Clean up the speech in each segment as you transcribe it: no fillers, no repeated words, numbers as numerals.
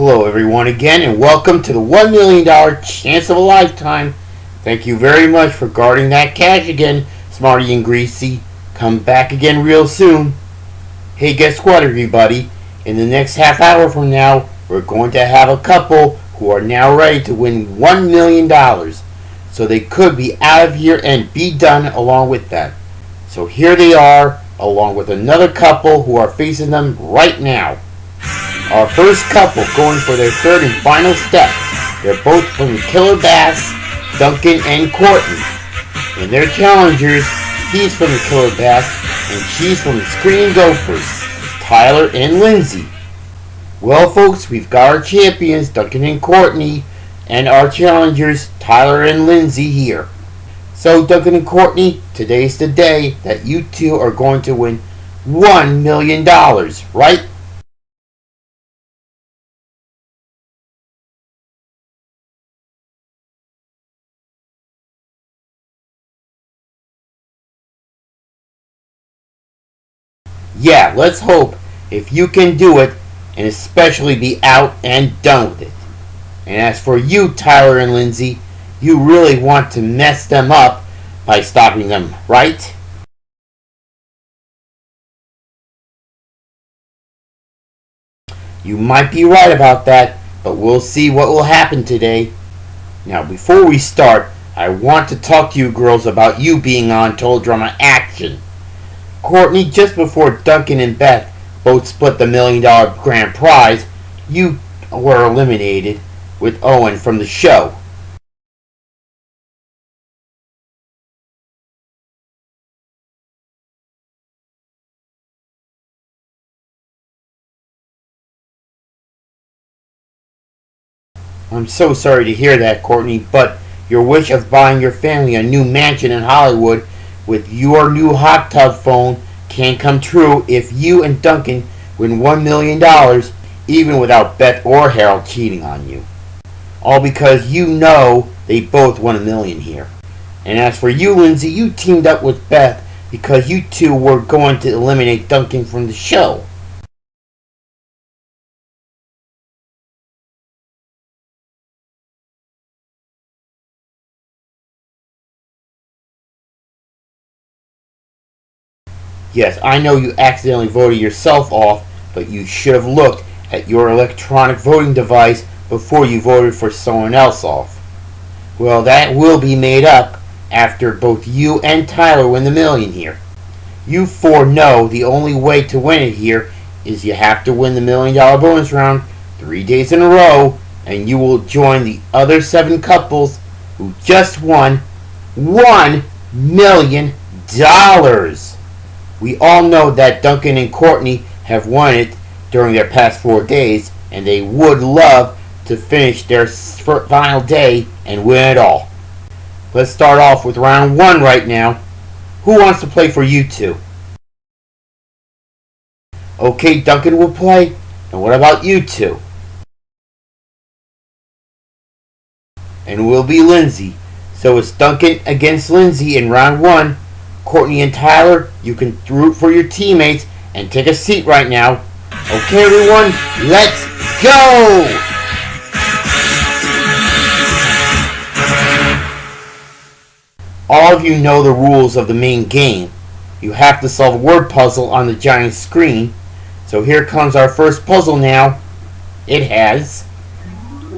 Hello everyone again, and welcome to the $1 million chance of a lifetime. Thank you very much for guarding that cash again, Smarty and Greasy. Come back again real soon. Hey, guess what everybody? In the next half hour from now, we're going to have a couple who are now ready to win $1 million. So they could be out of here and be done along with that. So here they are, along with another couple who are facing them right now. Our first couple going for their third and final step. They're both from Killer Bass, Duncan and Courtney. And their challengers, he's from the Killer Bass and she's from the Screaming Gophers, Tyler and Lindsay. Well folks, we've got our champions, Duncan and Courtney, and our challengers, Tyler and Lindsay here. So Duncan and Courtney, today's the day that you two are going to win $1 million, right? Yeah, let's hope if you can do it, and especially be out and done with it. And as for you, Tyler and Lindsay, you really want to mess them up by stopping them, right? You might be right about that, but we'll see what will happen today. Now, before we start, I want to talk to you girls about you being on Total Drama Action. Courtney, just before Duncan and Beth both split the $1 million grand prize, you were eliminated with Owen from the show. I'm so sorry to hear that, Courtney, but your wish of buying your family a new mansion in Hollywood with your new hot tub phone can come true if you and Duncan win $1 million, even without Beth or Harold cheating on you. All because you know they both won $1 million here. And as for you, Lindsay, you teamed up with Beth because you two were going to eliminate Duncan from the show. Yes, I know you accidentally voted yourself off, but you should have looked at your electronic voting device before you voted for someone else off. Well, that will be made up after both you and Tyler win the $1 million here. You four know the only way to win it here is you have to win the $1 million bonus round 3 days in a row, and you will join the other 7 couples who just won $1 million. We all know that Duncan and Courtney have won it during their past 4 days, and they would love to finish their final day and win it all. Let's start off with round 1 right now. Who wants to play for you two? Okay, Duncan will play. And what about you two? And it will be Lindsay. So it's Duncan against Lindsay in round 1. Courtney and Tyler, you can root for your teammates and take a seat right now. Okay, everyone, let's go! All of you know the rules of the main game. You have to solve a word puzzle on the giant screen. So here comes our first puzzle now. It has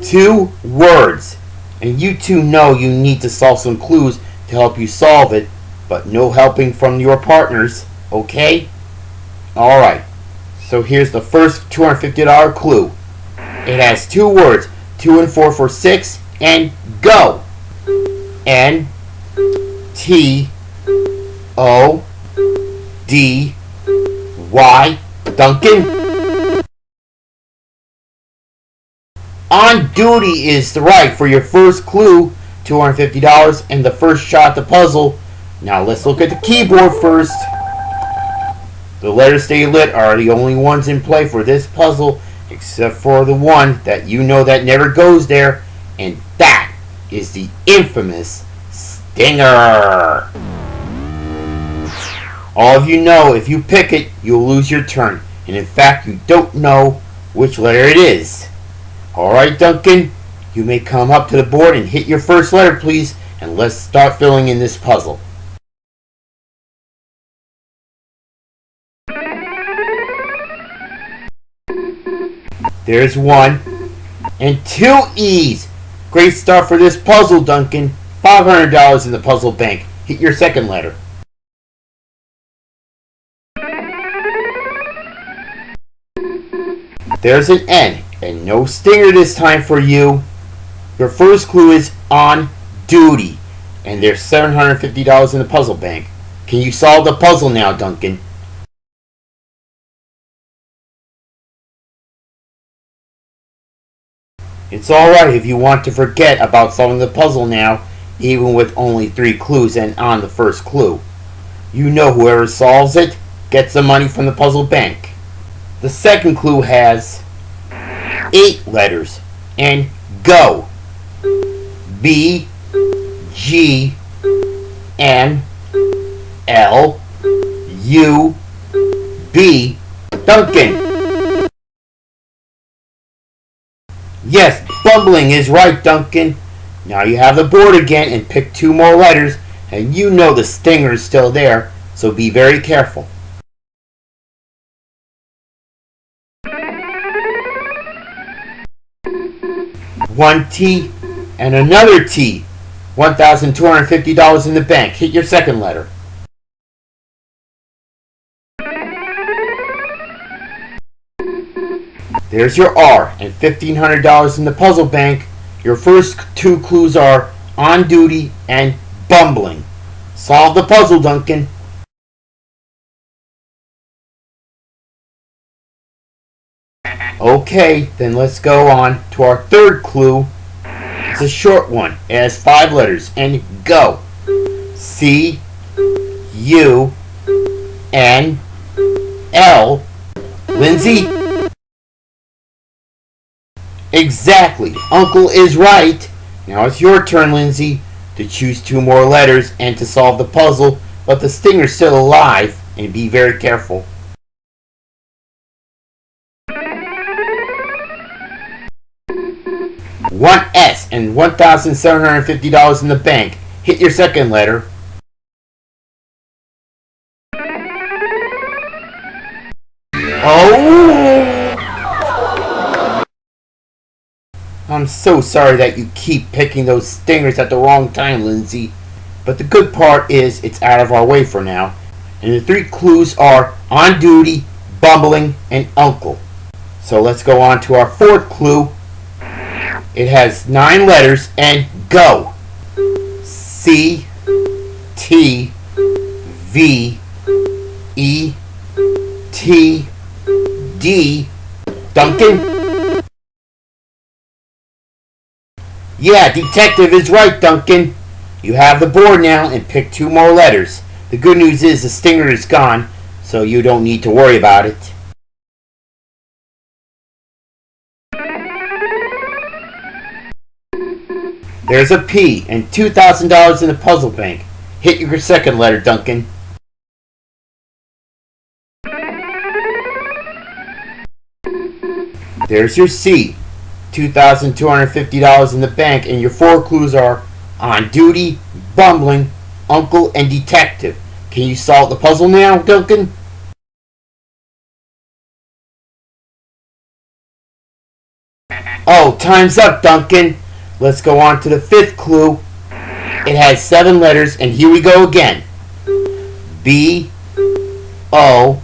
2 words. And you two know you need to solve some clues to help you solve it, but no helping from your partners, okay? Alright, so here's the first $250 clue. It has 2 words, 2 and 4 for 6, and go! N T O D Y. Duncan? On duty is the right for your first clue, $250, and the first shot at the puzzle. Now let's look at the keyboard first. The letters stay lit are the only ones in play for this puzzle, except for the one that you know that never goes there, and that is the infamous Stinger. All of you know if you pick it, you'll lose your turn, and in fact you don't know which letter it is. Alright, Duncan, you may come up to the board and hit your first letter, please, and let's start filling in this puzzle. There's 1 and 2 E's. Great start for this puzzle, Duncan. $500 in the puzzle bank. Hit your second letter. There's an N, and no stinger this time for you. Your first clue is on duty, and there's $750 in the puzzle bank. Can you solve the puzzle now, Duncan? It's alright if you want to forget about solving the puzzle now, even with only 3 clues and on the first clue. You know whoever solves it gets the money from the puzzle bank. The second clue has 8 letters, and go. B, G, N, L, U, B. Duncan. Yes, bumbling is right, Duncan. Now you have the board again and pick 2 more letters, and you know the stinger is still there, so be very careful. One T and another T. $1,250 in the bank. Hit your second letter. There's your R and $1,500 in the puzzle bank. Your first 2 clues are on duty and bumbling. Solve the puzzle, Duncan. Okay, then let's go on to our third clue. It's a short one. It has 5 letters and go. C, U, N, L. Lindsay? Exactly. Uncle is right. Now it's your turn, Lindsay, to choose 2 more letters and to solve the puzzle, but the stinger's still alive, and be very careful. One S and $1,750 in the bank. Hit your second letter. Oh! I'm so sorry that you keep picking those stingers at the wrong time, Lindsay. But the good part is it's out of our way for now. And the 3 clues are on duty, bumbling, and uncle. So let's go on to our 4th clue. It has 9 letters and go. C, T, V, E, T, D. Duncan? Yeah, detective is right, Duncan. You have the board now and pick 2 more letters. The good news is the stinger is gone, so you don't need to worry about it. There's a P and $2,000 in the puzzle bank. Hit your second letter, Duncan. There's your C. $2,250 in the bank, and your 4 clues are on duty, bumbling, uncle, and detective. Can you solve the puzzle now, Duncan? Oh, time's up, Duncan. Let's go on to the 5th clue. It has 7 letters, and here we go again. B, O,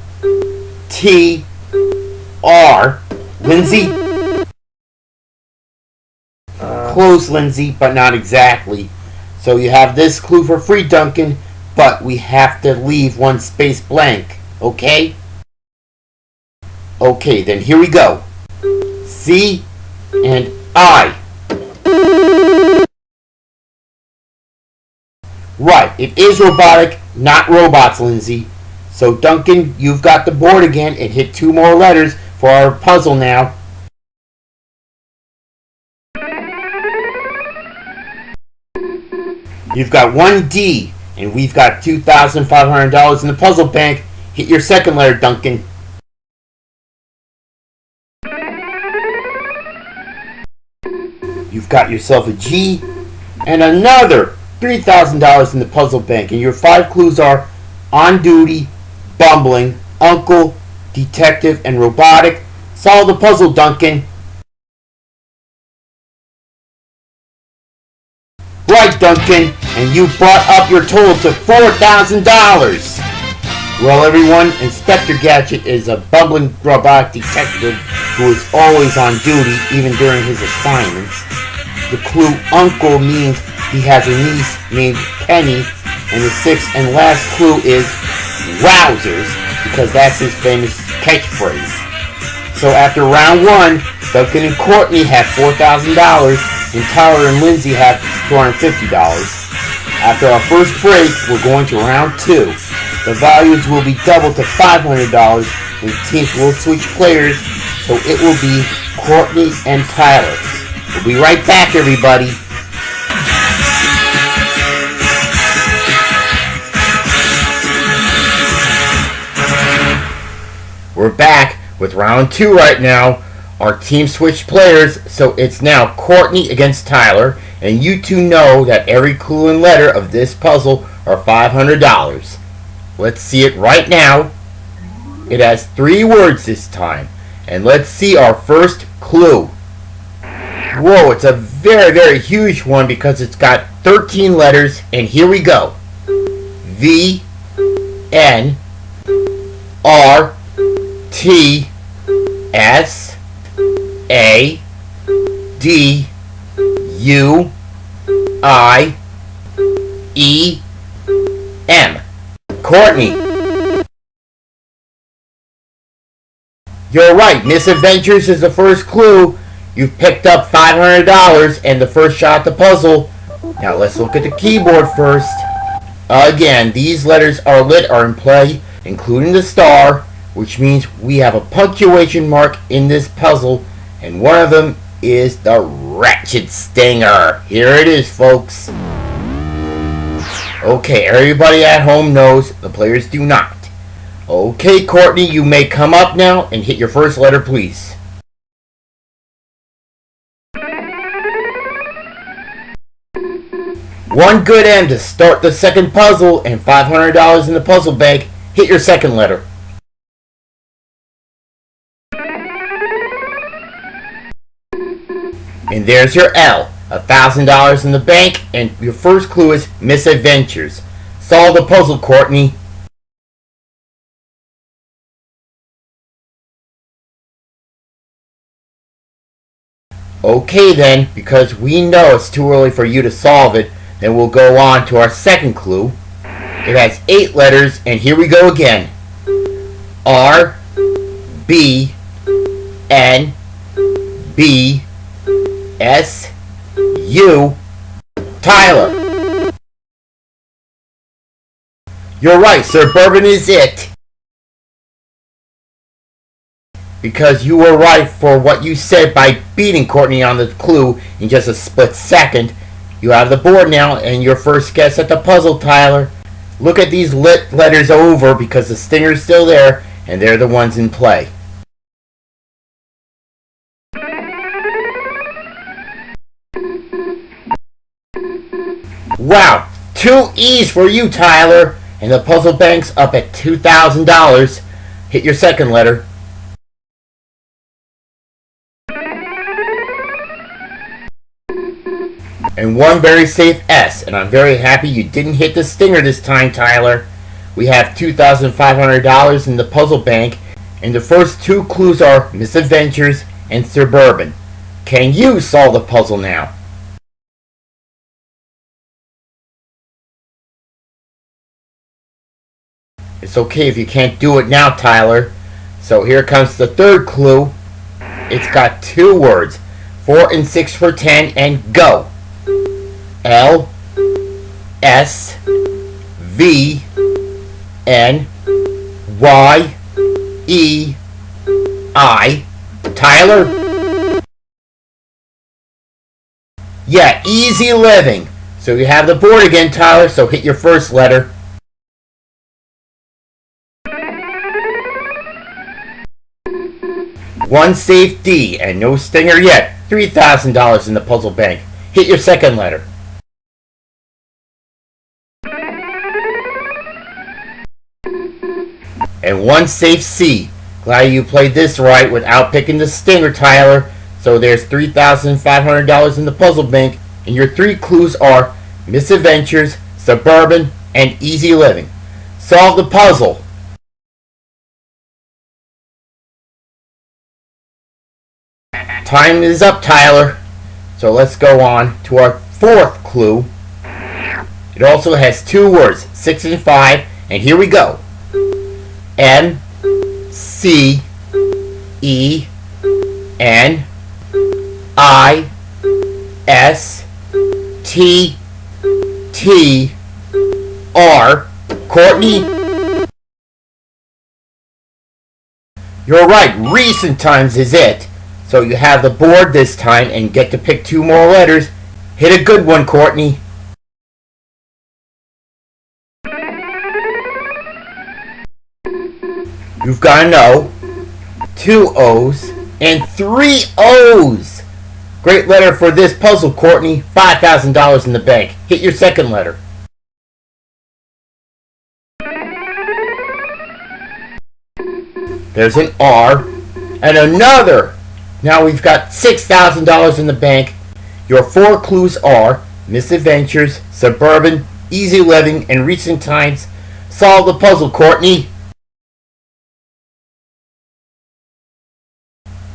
T, R. Lindsay? Close, Lindsay, but not exactly. So you have this clue for free, Duncan, but we have to leave 1 space blank, okay? Okay, then here we go. C and I. Right, it is robotic, not robots, Lindsay. So Duncan, you've got the board again and hit 2 more letters for our puzzle now. You've got 1 D, and we've got $2,500 in the puzzle bank. Hit your second letter, Duncan. You've got yourself a G and another $3,000 in the puzzle bank. And your 5 clues are on duty, bumbling, uncle, detective, and robotic. Solve the puzzle, Duncan. Right, Duncan, and you brought up your total to $4,000. Well, everyone, Inspector Gadget is a bumbling robotic detective who is always on duty, even during his assignments. The clue uncle means he has a niece named Penny, and the 6th and last clue is wowzers, because that's his famous catchphrase. So after round 1, Duncan and Courtney have $4,000, and Tyler and Lindsay have $250. After our first break, we're going to round 2. The values will be doubled to $500, and teams will switch players, so it will be Courtney and Tyler. We'll be right back, everybody. We're back with round 2 right now. Our team switched players, so it's now Courtney against Tyler, and you two know that every clue and letter of this puzzle are $500. Let's see it right now. It has 3 words this time, and let's see our first clue. Whoa, it's a very, very huge one because it's got 13 letters, and here we go. V, N, R, T, S, A, D, U, I, E, M. Courtney. You're right, Misadventures is the first clue. You've picked up $500 and the first shot at the puzzle. Now let's look at the keyboard first. Again, these letters are in play, including the star, which means we have a punctuation mark in this puzzle, and one of them is the Ratchet Stinger. Here it is, folks. Okay, everybody at home knows, the players do not. Okay, Courtney, you may come up now and hit your first letter, please. One good M to start the second puzzle and $500 in the puzzle bank. Hit your second letter. And there's your L. $1,000 in the bank, and your first clue is Misadventures. Solve the puzzle, Courtney. Okay then, because we know it's too early for you to solve it, then we'll go on to our second clue. It has 8 letters, and here we go again. R, B, N, B, S, U, Tyler. You're right, Suburban is it. Because you were right for what you said by beating Courtney on the clue in just a split second. You have the board now and your first guess at the puzzle, Tyler. Look at these letters over because the stinger's still there and they're the ones in play. Wow, 2 E's for you, Tyler. And the puzzle bank's up at $2,000. Hit your second letter. And one very safe S. And I'm very happy you didn't hit the stinger this time, Tyler. We have $2,500 in the puzzle bank. And the first 2 clues are Misadventures and Suburban. Can you solve the puzzle now? It's okay if you can't do it now, Tyler. So here comes the third clue. It's got 2 words. 4 and 6 for 10 and go. L, S, V, N, Y, E, I. Tyler? Yeah, easy living. So you have the board again, Tyler, so hit your first letter. One safe D, and no stinger yet. $3,000 in the puzzle bank. Hit your second letter. And one safe C. Glad you played this right without picking the stinger, Tyler. So there's $3,500 in the puzzle bank, and your 3 clues are misadventures, suburban, and easy living. Solve the puzzle. Time is up, Tyler. So let's go on to our 4th clue. It also has 2 words, 6 and 5, and here we go. M C E N I S T T R. Courtney? You're right, recent times is it. So you have the board this time and get to pick 2 more letters. Hit a good one, Courtney. You've got an O, 2 O's, and 3 O's. Great letter for this puzzle, Courtney. $5,000 in the bank. Hit your second letter. There's an R and another. Now we've got $6,000 in the bank. Your 4 clues are misadventures, suburban, easy living, and recent times. Solve the puzzle, Courtney.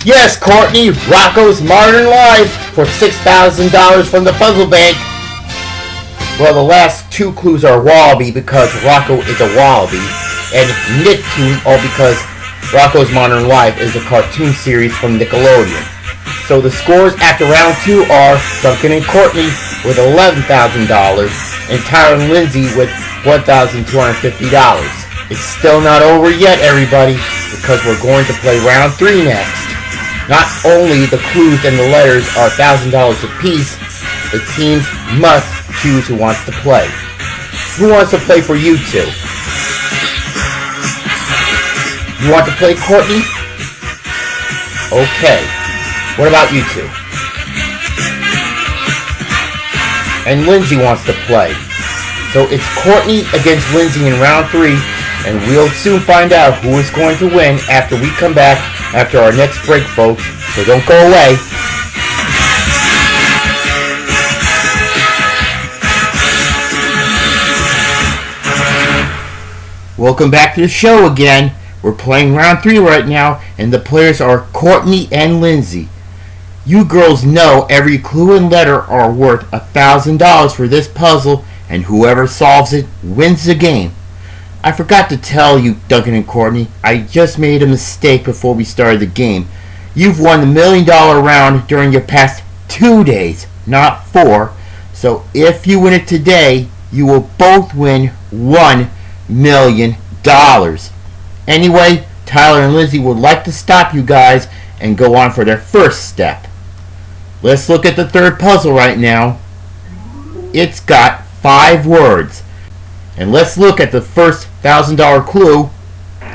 Yes, Courtney, Rocco's Modern Life for $6,000 from the puzzle bank. Well, the last 2 clues are Wallaby because Rocco is a wallaby, and Nicktoon all because Rocco's Modern Life is a cartoon series from Nickelodeon. So the scores after round 2 are Duncan and Courtney with $11,000 and Tyler and Lindsay with $1,250. It's still not over yet, everybody, because we're going to play round 3 next. Not only the clues and the letters are $1,000 apiece, the teams must choose who wants to play. Who wants to play for you 2? You want to play, Courtney? Okay. What about you 2? And Lindsay wants to play. So it's Courtney against Lindsay in round 3, and we'll soon find out who is going to win after we come back after our next break, folks. So don't go away. Welcome back to the show again. We're playing round 3 right now, and the players are Courtney and Lindsay. You girls know every clue and letter are worth $1,000 for this puzzle, and whoever solves it wins the game. I forgot to tell you, Duncan and Courtney, I just made a mistake before we started the game. You've won the $1 million round during your past 2 days, not 4. So if you win it today, you will both win $1 million. Anyway, Tyler and Lindsay would like to stop you guys and go on for their first step. Let's look at the 3rd puzzle right now. It's got 5 words. And let's look at the first $1,000 clue.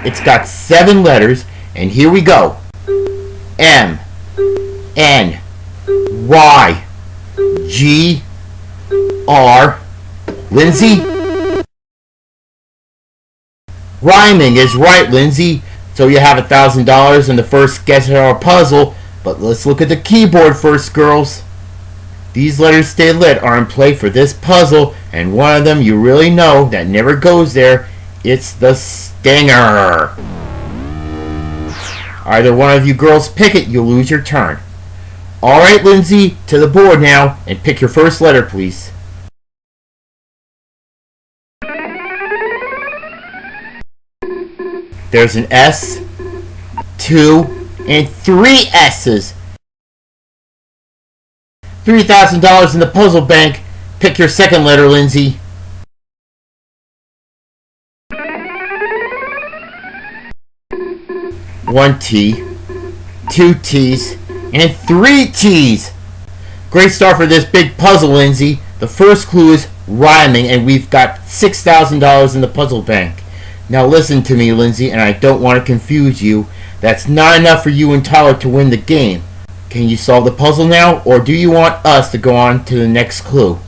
It's got 7 letters, and here we go. M N Y G R. Lindsay? Rhyming is right, Lindsay. So you have $1,000 in the first guess at our puzzle. But let's look at the keyboard first, girls. These letters stay lit are in play for this puzzle, and one of them you really know that never goes there. It's the stinger. Either one of you girls pick it, you'll lose your turn. Alright, Lindsay, to the board now, and pick your first letter, please. There's an S, 2, and 3 S's. $3,000 in the puzzle bank. Pick your second letter, Lindsay. One T, 2 T's, and 3 T's. Great start for this big puzzle, Lindsay. The first clue is rhyming, and we've got $6,000 in the puzzle bank. Now listen to me, Lindsay, and I don't want to confuse you. That's not enough for you and Tyler to win the game. Can you solve the puzzle now, or do you want us to go on to the next clue?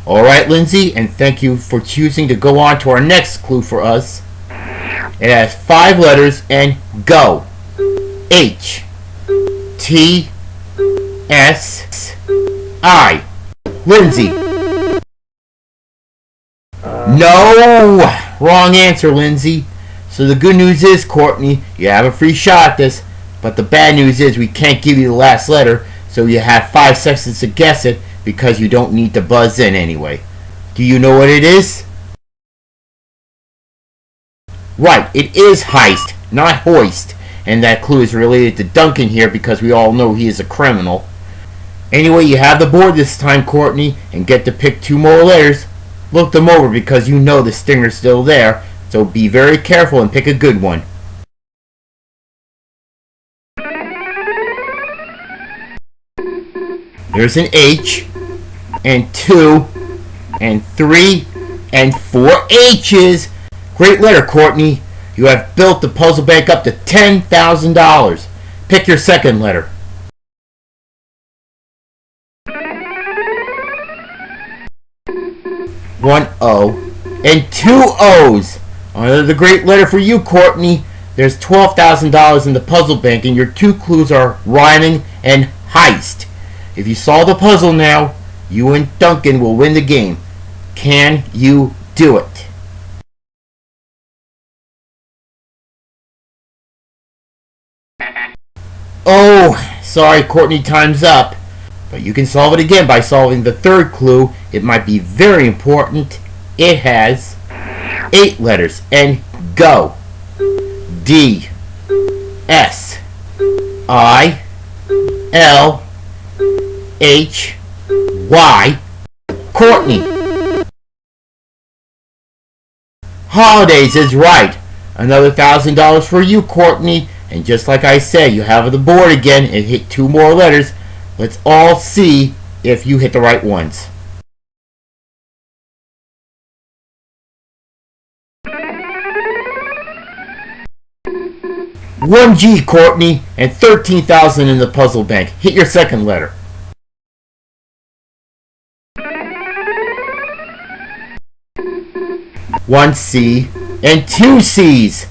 Alright, Lindsay, and thank you for choosing to go on to our next clue for us. It has 5 letters and go. H T S I. Lindsay. No! Wrong answer, Lindsay. So the good news is, Courtney, you have a free shot at this, but the bad news is we can't give you the last letter, so you have 5 seconds to guess it because you don't need to buzz in anyway. Do you know what it is? Right, it is heist, not hoist. And that clue is related to Duncan here because we all know he is a criminal. Anyway, you have the board this time, Courtney, and get to pick 2 more letters. Look them over because you know the stinger's still there, so be very careful and pick a good one. There's an H, and 2, and 3, and 4 H's. Great letter, Courtney. You have built the puzzle bank up to $10,000. Pick your second letter. One O and 2 O's. Another great letter for you, Courtney. There's $12,000 in the puzzle bank, and your 2 clues are rhyming and heist. If you solve the puzzle now, you and Duncan will win the game. Can you do it? Oh, sorry, Courtney, time's up. But you can solve it again by solving the third clue. It might be very important. It has 8 letters and go. D S I L H Y. Courtney. Holidays is right. Another $1,000 for you, Courtney. And just like I said, you have the board again and hit 2 more letters. Let's all see if you hit the right ones. One G, Courtney, and $13,000 in the puzzle bank. Hit your second letter. One C and 2 C's.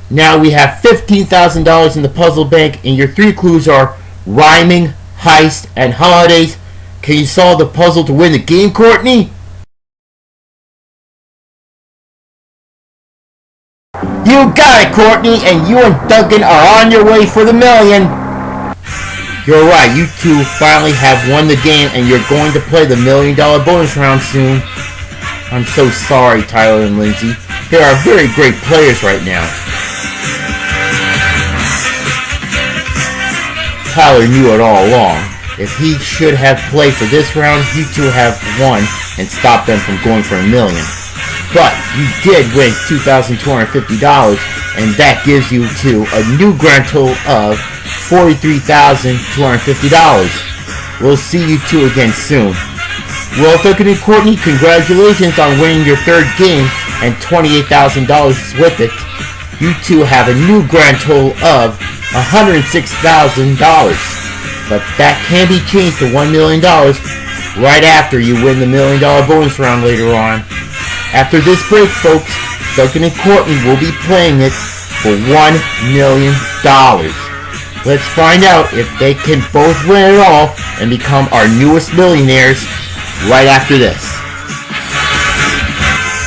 Now we have $15,000 in the puzzle bank, and your 3 clues are rhyming, heist, and holidays. Can you solve the puzzle to win the game, Courtney? You got it, Courtney, and you and Duncan are on your way for the million. You're right, you 2 finally have won the game, and you're going to play the $1 million bonus round soon. I'm so sorry, Tyler and Lindsay. They are very great players right now. Tyler knew it all along. If he should have played for this round, you 2 have won and stopped them from going for $1 million. But you did win $2,250, and that gives you 2 a new grand total of $43,250. We'll see you 2 again soon. Well, Duncan and Courtney, congratulations on winning your 3rd game and $28,000 with it. You 2 have a new grand total of $106,000. But that can be changed to $1 million right after you win the $1 million bonus round later on. After this break, folks, Duncan and Courtney will be playing it for $1 million. Let's find out if they can both win it all and become our newest millionaires right after this.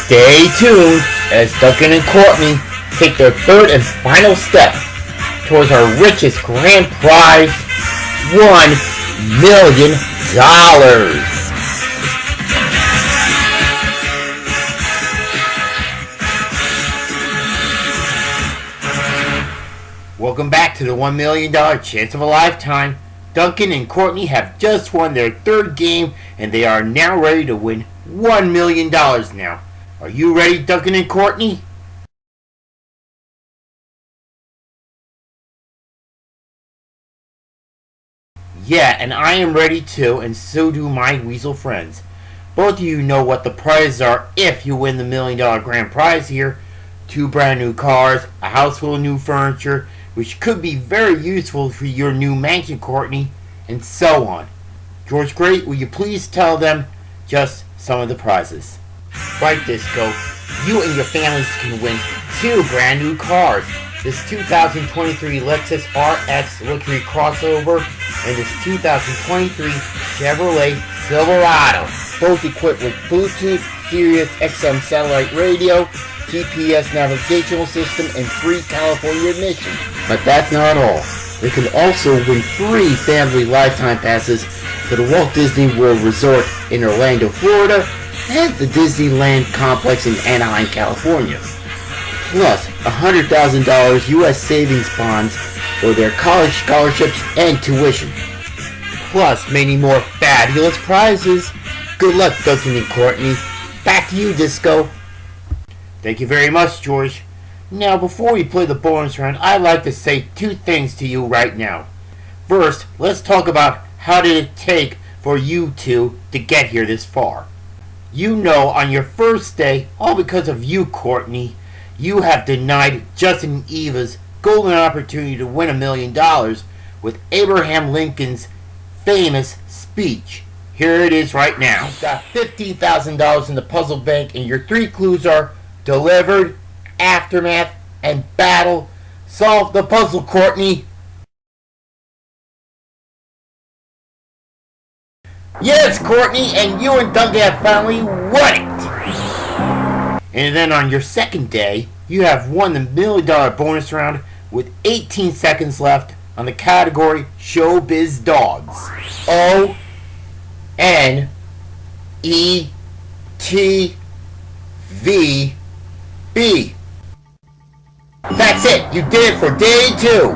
Stay tuned as Duncan and Courtney take their 3rd and final step towards our richest grand prize, $1 million. Welcome back to the $1 million chance of a lifetime. Duncan and Courtney have just won their 3rd game, and they are now ready to win $1 million now. Are you ready, Duncan and Courtney? Yeah, and I am ready too, and so do my weasel friends. Both of you know what the prizes are if you win the $1 million grand prize here. 2 brand new cars, a house full of new furniture, which could be very useful for your new mansion, Courtney, and so on. George Great, will you please tell them just some of the prizes? Right, Disco. You and your families can win 2 brand new cars. This 2023 Lexus RX luxury crossover and this 2023 Chevrolet Silverado. Both equipped with Bluetooth, Sirius XM satellite radio, GPS navigational system, and free California admission. But that's not all. They can also win 3 family lifetime passes to the Walt Disney World Resort in Orlando, Florida, and the Disneyland Complex in Anaheim, California. Plus $100,000 U.S. savings bonds for their college scholarships and tuition. Plus many more fabulous prizes. Good luck, Duncan and Courtney. Back to you, Disco. Thank you very much, George. Now, before we play the bonus round, I'd like to say 2 things to you right now. First, let's talk about how did it take for you 2 to get here this far. You know, on your first day, all because of you, Courtney, you have denied Justin and Eva's golden opportunity to win $1 million with Abraham Lincoln's famous speech. Here it is right now. You've got $15,000 in the puzzle bank, and your 3 clues are delivered, aftermath, and battle. Solve the puzzle, Courtney. Yes, Courtney, and you and Duncan have finally won it. And then on your second day, you have won the $1 million bonus round with 18 seconds left on the category Showbiz Dogs. ONETVB. That's it. You did it for day 2.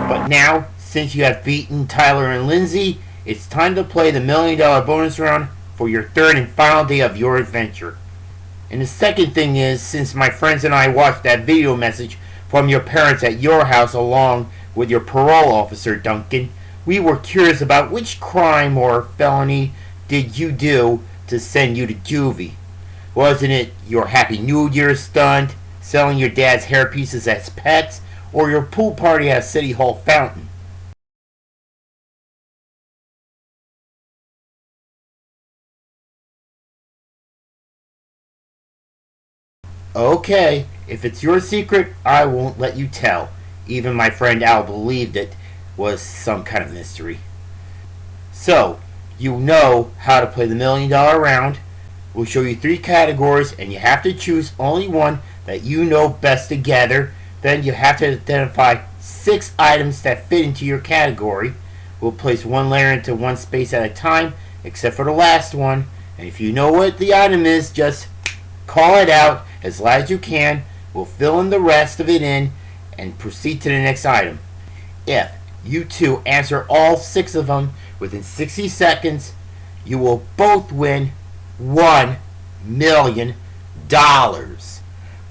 But now, since you have beaten Tyler and Lindsay, it's time to play the $1 million bonus round for your 3rd and final day of your adventure. And the second thing is, since my friends and I watched that video message from your parents at your house along with your parole officer, Duncan, we were curious about which crime or felony did you do to send you to juvie. Wasn't it your Happy New Year stunt, selling your dad's hair pieces as pets, or your pool party at City Hall fountain? Okay, if it's your secret, I won't let you tell. Even my friend Al believed it was some kind of mystery. So, you know how to play the $1 million round. We'll show you 3 categories, and you have to choose only one that you know best together. Then you have to identify 6 items that fit into your category. We'll place 1 layer into 1 space at a time, except for the last one. And if you know what the item is, just call it out as loud as you can. We'll fill in the rest of it in and proceed to the next item. If you 2 answer all 6 of them within 60 seconds, you will both win $1 million,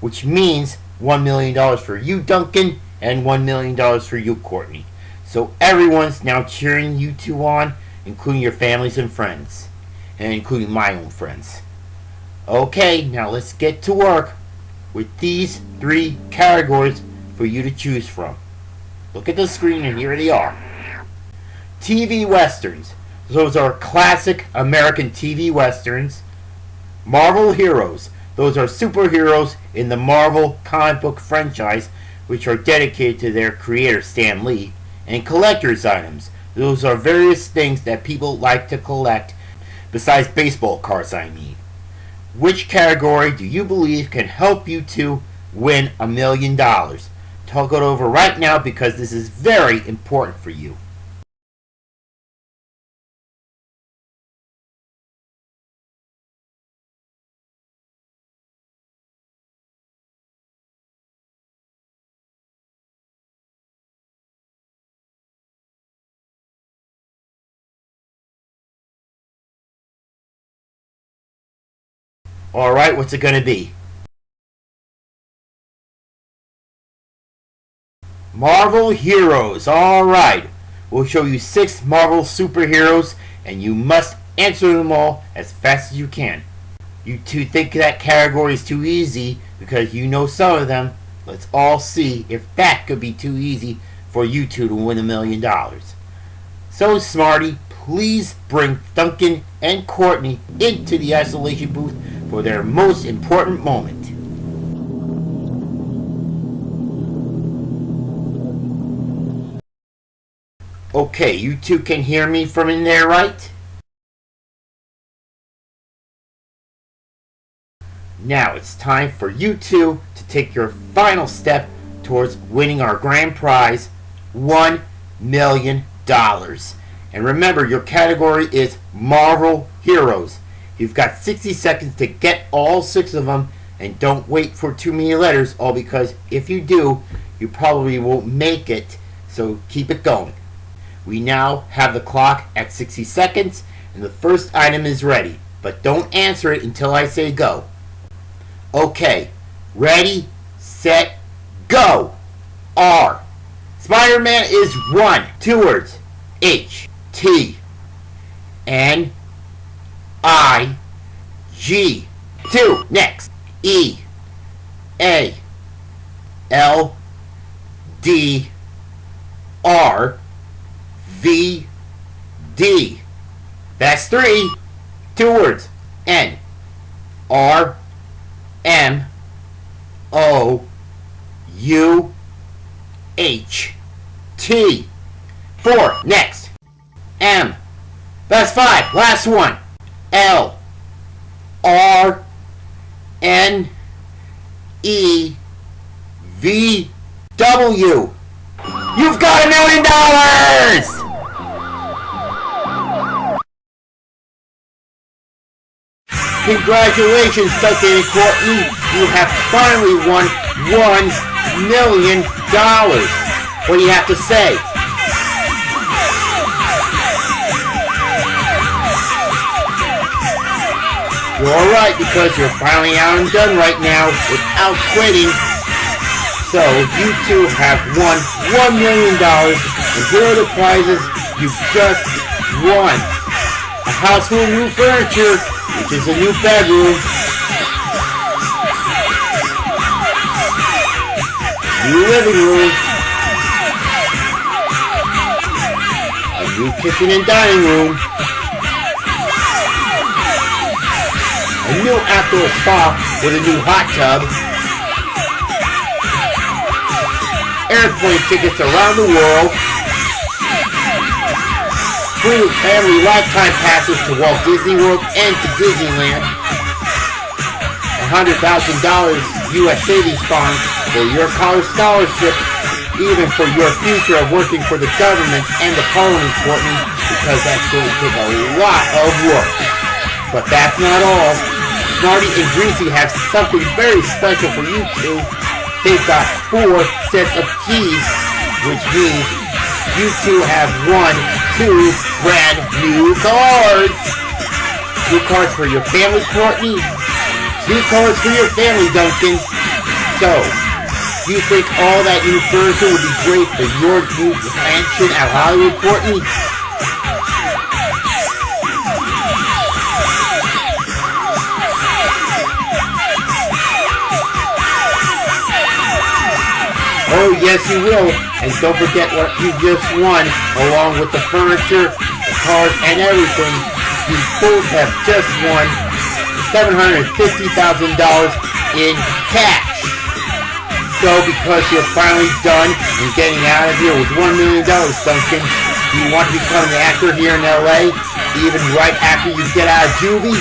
which means $1 million for you, Duncan, and $1 million for you, Courtney. So everyone's now cheering you 2 on, including your families and friends, and including my own friends. Okay, now let's get to work with these 3 categories for you to choose from. Look at the screen, and here they are. TV Westerns. Those are classic American TV Westerns. Marvel Heroes. Those are superheroes in the Marvel comic book franchise, which are dedicated to their creator, Stan Lee. And collector's items. Those are various things that people like to collect, besides baseball cards, I mean. Which category do you believe can help you to win $1 million? Talk it over right now, because this is very important for you. Alright, what's it going to be? Marvel Heroes. Alright. We'll show you 6 Marvel superheroes, and you must answer them all as fast as you can. You two think that category is too easy because you know some of them. Let's all see if that could be too easy for you two to win $1 million. So, Smarty, please bring Duncan and Courtney into the isolation booth for their most important moment. Okay, you two can hear me from in there, right? Now it's time for you two to take your final step towards winning our grand prize, $1 million. And remember, your category is Marvel Heroes. You've got 60 seconds to get all 6 of them, and don't wait for too many letters, all because if you do, you probably won't make it, so keep it going. We now have the clock at 60 seconds, and the first item is ready, but don't answer it until I say go. Okay, ready, set, go! R. Spider-Man is 1. 2 words. H. T. N. I. G. 2. Next. E. A. L. D. R. V. D. That's 3. 2 words. N. R. M. O. U. H. T. 4. Next. M. That's 5. Last one. L. R. N. E. V. W. You've got $1 million! Congratulations, Duncan and Courtney. You have finally won $1 million. What do you have to say? You're alright because you're finally out and done right now without quitting. So you two have won $1 million, and here are the prizes you just won. A house full of new furniture, which is a new bedroom, new living room, a new kitchen and dining room, a new outdoor spa with a new hot tub, airplane tickets around the world, free family lifetime passes to Walt Disney World and to Disneyland, $100,000 U.S. savings bonds for your college scholarship, even for your future of working for the government and the parliament, Courtney, because that's going to take a lot of work. But that's not all. Smarty and Greasy have something very special for you two. They've got 4 sets of keys, which means you two have won 2 brand new cards. 2 cards for your family, Courtney. 2 cards for your family, Duncan. So, you think all that new furniture would be great for your new mansion at Hollywood, Courtney? Oh, yes, you will. And don't forget what you just won, along with the furniture, the cars, and everything. You both have just won $750,000 in cash. So, because you're finally done and getting out of here with $1 million, Duncan, do you want to become an actor here in LA, even right after you get out of juvie?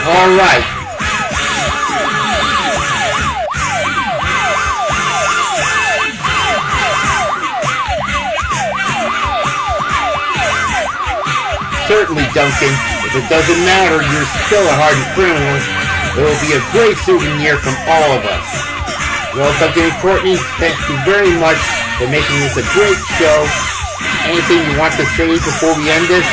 All right. Certainly, Duncan. If it doesn't matter, you're still a hardened criminal. It will be a great souvenir from all of us. Well, Duncan and Courtney, thank you very much for making this a great show. Anything you want to say before we end this?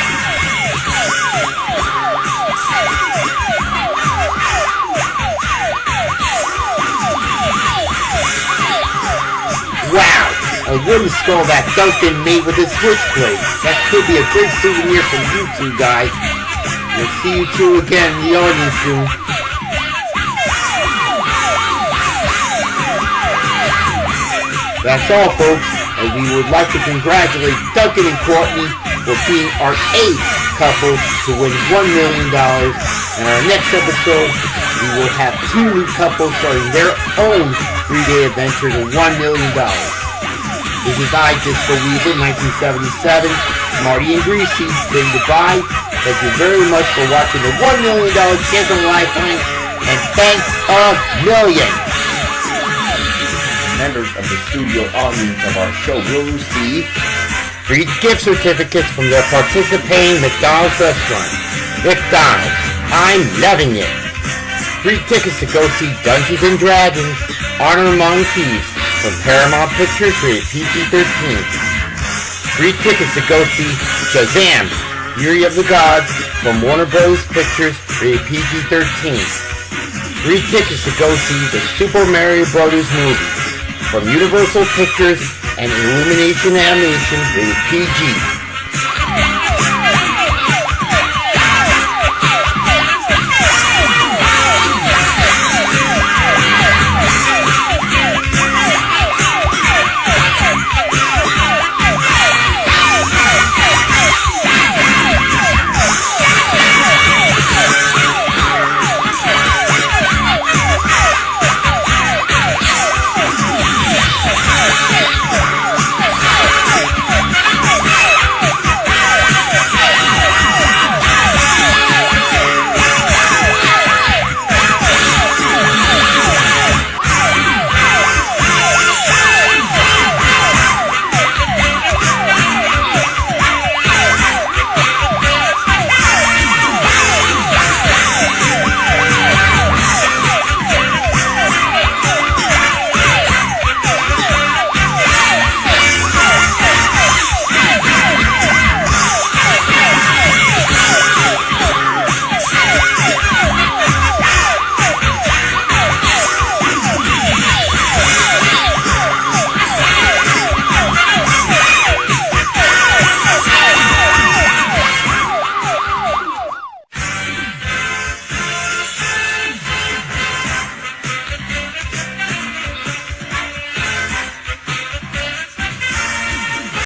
a wooden skull that Duncan made with his switchblade. That could be a great souvenir from you two guys. We'll see you two again in the audience soon. That's all, folks, and we would like to congratulate Duncan and Courtney for being our 8th couple to win $1 million. In our next episode, we will have 2 new couples starting their own 3-day adventure to $1 million. This is I Just for Weasel, 1977, Smarty and Greasy, saying goodbye. Thank you very much for watching the $1 million Chance of a Lifetime, and thanks a million! Members of the studio audience of our show will receive free gift certificates from their participating McDonald's restaurant. McDonald's, I'm loving it. Free tickets to go see Dungeons and Dragons, Honor Among Thieves from Paramount Pictures rated PG-13. Free tickets to go see Shazam! Fury of the Gods from Warner Bros. Pictures rated PG-13. Free tickets to go see the Super Mario Bros. Movie from Universal Pictures and Illumination Animation rated PG.